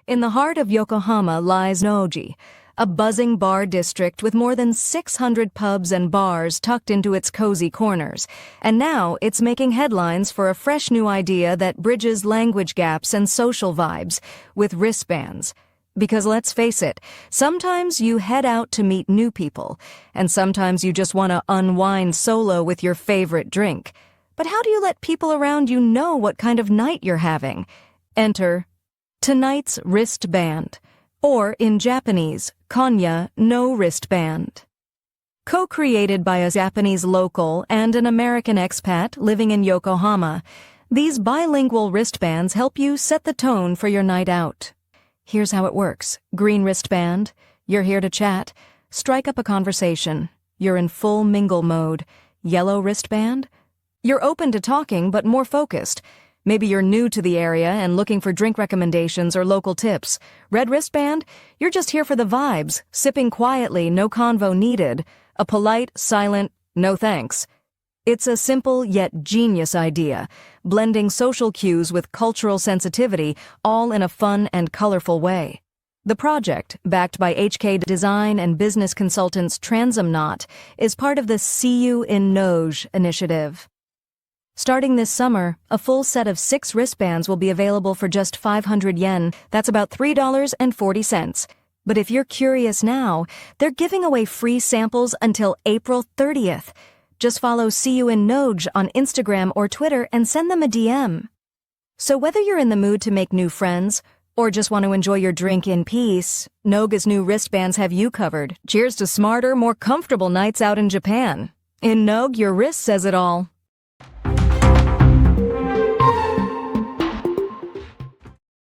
In the heart of Yokohama lies Noge, a buzzing bar district with more than 600 pubs and bars tucked into its cozy corners. And now it's making headlines for a fresh new idea that bridges language gaps and social vibes with wristbands. Because let's face it, sometimes you head out to meet new people, and sometimes you just want to unwind solo with your favorite drink. But how do you let people around you know what kind of night you're having? Enter tonight's wristband, or in Japanese, Konya no wristband. Co-created by a Japanese local and an American expat living in Yokohama, these bilingual wristbands help you set the tone for your night out. Here's how it works. Green wristband, you're here to chat. Strike up a conversation. You're in full mingle mode. Yellow wristband, you're open to talking but more focused. Maybe you're new to the area and looking for drink recommendations or local tips. Red wristband, you're just here for the vibes, sipping quietly, no convo needed. A polite, silent, no thanks. It's a simple yet genius idea, blending social cues with cultural sensitivity, all in a fun and colorful way. The project, backed by HK design and business consultants Transomnaut, is part of the See You in Noge initiative. Starting this summer, a full set of 6 wristbands will be available for just 500 yen. That's about $3.40. But if you're curious now, they're giving away free samples until April 30th. Just follow See You in Noge on Instagram or Twitter and send them a DM. So whether you're in the mood to make new friends or just want to enjoy your drink in peace, Noge's new wristbands have you covered. Cheers to smarter, more comfortable nights out in Japan. In Noge, your wrist says it all.